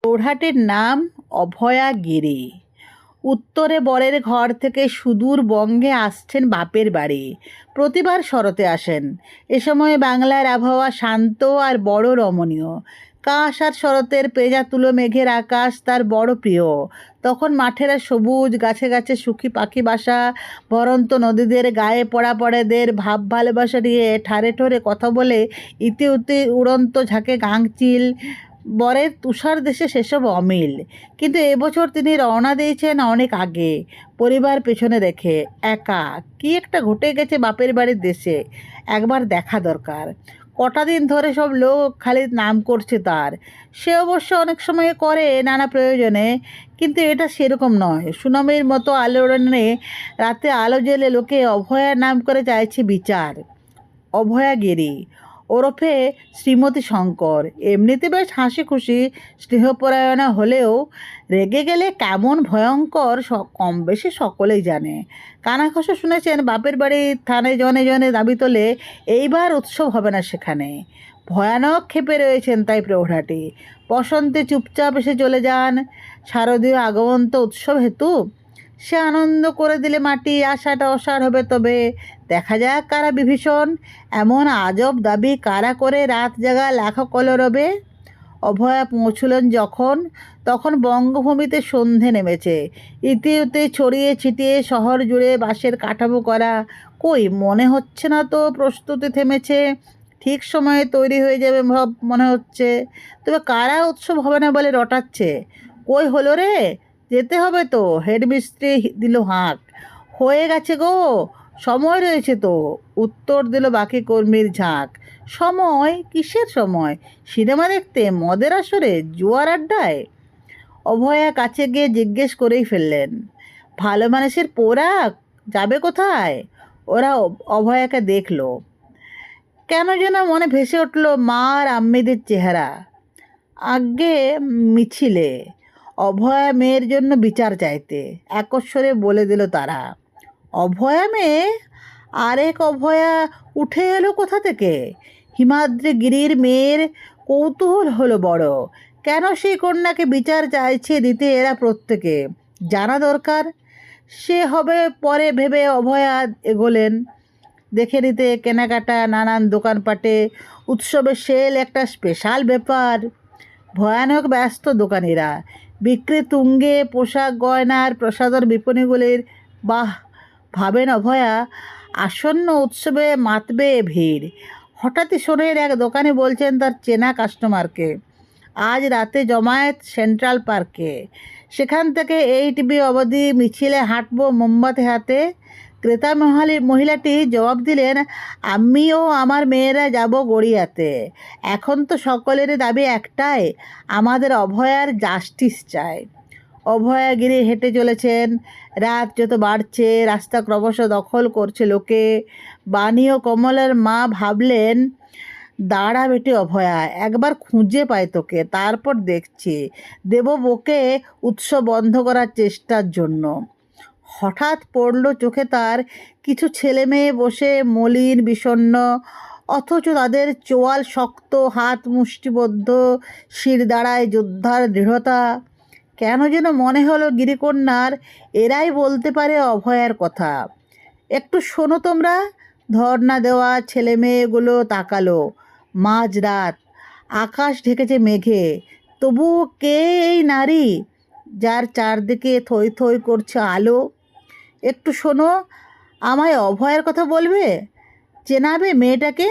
প্রৌঢ়াটির নাম অভয়াগিরি। উত্তরে বরের ঘর থেকে সুদূর বঙ্গে আসছেন বাপের বাড়ি। প্রতিবার শরতে আসেন। এ সময় বাংলার আবহাওয়া শান্ত আর বড় রমণীয়। কাশ আর শরতের পেঁজা তুলো মেঘের আকাশ তার বড় প্রিয়। তখন মাঠেরা সবুজ, গাছে গাছে সুখী পাখি বাসা, ভরন্ত নদীদের গায়ে পড়া পড়েদের ভাব ভালোবাসা নিয়ে ঠারে ঠোরে কথা বলে ইতি উতি উড়ন্ত ঝাঁকে গাংচিল। বরের তুষার দেশে সেসব অমিল। কিন্তু এবছর তিনি রওনা দিয়েছেন অনেক আগে, পরিবার পেছনে রেখে। একা কি একটা ঘটে গেছে বাপের বাড়ির দেশে, একবার দেখা দরকার। কটা দিন ধরে সব লোক খালি নাম করছে তার। সে অবশ্য অনেক সময় করে নানা প্রয়োজনে, কিন্তু এটা সেরকম নয়। সুনামের মতো আলোড়নে রাতে আলো জ্বেলে লোকে অভয়ার নাম করে চাইছে বিচার। অভয়াগিরি ওরফে শ্রীমতী শঙ্কর এমনিতে বেশ হাসি খুশি, স্নেহপরায়ণা হলেও রেগে গেলে কেমন ভয়ঙ্কর কম বেশি সকলেই জানে। কানাঘষা শুনেছেন বাপের বাড়ির থানে জনে জনে দাবি তোলে এইবার উৎসব হবে না সেখানে। ভয়ানক ক্ষেপে রয়েছেন তাই প্রৌঢ়াটি। বসন্তে চুপচাপ এসে চলে যান, শারদীয় আগমন্ত উৎসব হেতু। সে আনন্দ করে দিলে মাটি, আশাটা অসাড় হবে তবে। দেখা যাক কারা বিভীষণ, এমন আজব দাবি কারা করে রাত জাগা লাখো কলরবে। অভয়া পৌঁছলেন যখন, তখন বঙ্গভূমিতে সন্ধে নেমেছে। ইতিউতি ছড়িয়ে ছিটিয়ে শহর জুড়ে বাঁশের কাঠামো করা। কই মনে হচ্ছে না তো প্রস্তুতি থেমেছে, ঠিক সময়ে তৈরি হয়ে যাবে মনে হচ্ছে। তবে কারা উৎসব হবে না বলে রটাচ্ছে? কই হলো রে, যেতে হবে তো। হেডমিস্ত্রি দিল হাঁক। হয়ে গেছে গো, সময় রয়েছে তো, উত্তর দিল বাকি কর্মীর ঝাঁক। সময় কিসের সময়? সিনেমা দেখতে, মদের আসরে, জুয়ার আড্ডায়? অভয়া কাছে গিয়ে জিজ্ঞেস করেই ফেললেন, ভালো মানুষের পোড়াক যাবে কোথায়? ওরা অভয়াকে দেখল। কেন যেন মনে ভেসে উঠল মা আর আম্মিদের চেহারা। আগে মিছিলে অভয়া মেয়ের জন্য বিচার চাইতে একস্বরে বলে দিল তারা। অভয়া মেয়ে? আরেক অভয়া উঠে এলো কোথা থেকে? হিমাদ্রি গিরির মেয়ের কৌতূহল হলো বড়। কেন সেই কন্যাকে বিচার চাইছে দিতে এরা প্রত্যেকে, জানা দরকার। সে হবে পরে ভেবে অভয়া এগোলেন। দেখে নিতে কেনাকাটা, নানান দোকানপাটে। উৎসবের সেল একটা স্পেশাল ব্যাপার। ভয়ানক ব্যস্ত দোকানিরা, বিক্রি তুঙ্গে, পোশাক গয়নার প্রসাধন বিপণীগুলির। বাহ, ভাবেন অভয়া, আসন্ন উৎসবে মাতবে ভিড়। হঠাৎই শোনেন এক দোকানি বলছেন তার চেনা কাস্টমারকে, আজ রাতে জমায়েত সেন্ট্রাল পার্কে, সেখান থেকে 8B অবধি মিছিলে হাঁটবো মোমবাতি হাতে। ক্রেতা মহিলাটি জবাব দিলেন, আমিও আমার মেয়েরা যাব গড়িয়াতে। এখন তো সকলের দাবি একটাই, আমাদের অভয়ার জাস্টিস চাই। অভয়াগিরি হেঁটে চলেছেন। রাত যত বাড়ছে রাস্তা ক্রমশ দখল করছে লোকে। বাণী ও কমলের মা ভাবলেন, দাঁড়া বেটি অভয়া, একবার খুঁজে পাই তোকে, তারপর দেখছি দেব বকে উৎসব বন্ধ করার চেষ্টার জন্য। হঠাৎ পড়ল চোখে তার কিছু ছেলে মেয়ে বসে মলিন বিষণ্ণ, অথচ তাদের চোয়াল শক্ত, হাত মুষ্টিবদ্ধ, শির দাঁড়ায় যোদ্ধার দৃঢ়তা। কেন যেন মনে হলো গিরিকন্যার এরাই বলতে পারে অভয়ার কথা। একটু শোনো তোমরা। ধর্না দেওয়া ছেলে মেয়েগুলো তাকালো। মাঝরাত, আকাশ ঢেকেছে মেঘে, তবু কে এই নারী যার চারদিকে থই থই করছে আলো? একটু শোনো, আমায় অভয়ের কথা বলবে, চেনাবে মেয়েটাকে?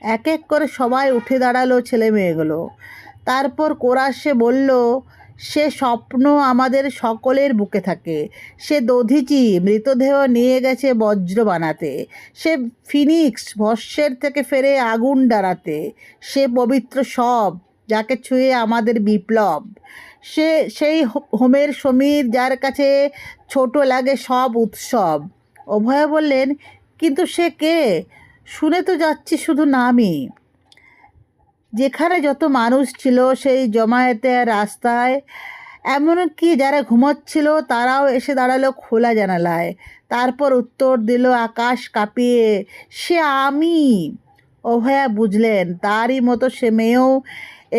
এক এক করে সবাই উঠে দাঁড়ালো ছেলে মেয়েগুলো। তারপর কোরাসে বলল, সে স্বপ্ন আমাদের সকলের বুকে থাকে। সে দধিচি মৃতদেহ নিয়ে গেছে বজ্র বানাতে। সে ফিনিক্স ভস্মের থেকে ফেরে আগুন ডারাতে। সে পবিত্র সব, যাকে ছুঁয়ে আমাদের বিপ্লব। সেই হোমের সমীর, যার কাছে ছোট লাগে সব উৎসব। অভয়া বললেন, কিন্তু সে কে? শুনে তো যাচ্ছি শুধু নামই। যেখানে যত মানুষ ছিল সেই জমায়েতে রাস্তায়, এমনকি যারা ঘুমোচ্ছিল তারাও এসে দাঁড়ালো খোলা জানালায়। তারপর উত্তর দিল আকাশ কাঁপিয়ে, সে আমি। অভয়া বুঝলেন তারই মতো সে মেয়েও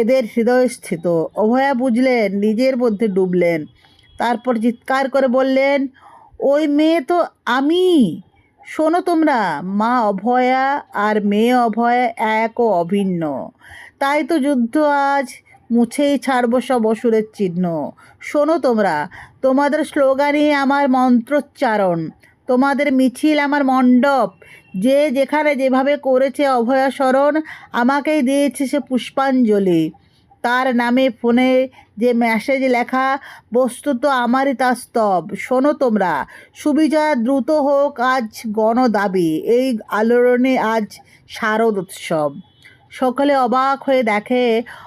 এদের হৃদয়স্থিত। অভয়া বুঝলেন, নিজের মধ্যে ডুবলেন। তারপর চিৎকার করে বললেন, ওই মেয়ে তো আমি। শোনো তোমরা, মা অভয়া আর মেয়ে অভয়া এক ও অভিন্ন। তাই তো যুদ্ধ আজ মুছেই ছাড়বো সব অসুরের চিহ্ন। শোনো তোমরা, তোমাদের স্লোগানই আমার মন্ত্রোচ্চারণ, তোমাদের মিছিল আমার মণ্ডপ। যে যেখানে যেভাবে করেছে অভয়া স্মরণ, আমাকেই দিয়েছে সে পুষ্পাঞ্জলি। তার নামে ফোনে যে মেসেজ লেখা, বস্তুত আমারই তা স্তব। শোনো তোমরা, সুবিচার দ্রুত হোক আজ গণদাবি, এই আলোড়নে আজ শারদ উৎসব। সকলে অবাক হয়ে দেখে,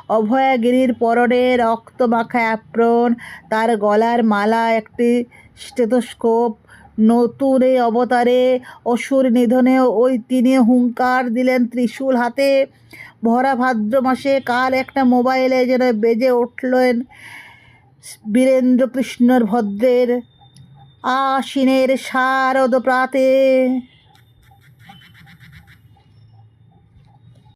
অভয়াগিরির পরনে রক্তমাখা অ্যাপ্রন, তার গলার মালা একটি স্টেথোস্কোপ। নতুন এই অবতারে অসুর নিধনে ওই তিনি হুঙ্কার দিলেন ত্রিশূল হাতে। ভরা ভাদ্র মাসে কাল একটা মোবাইলে যেন বেজে উঠলেন বীরেন্দ্র কৃষ্ণর ভদ্রের আশ্বিনের শারদ প্রাতে।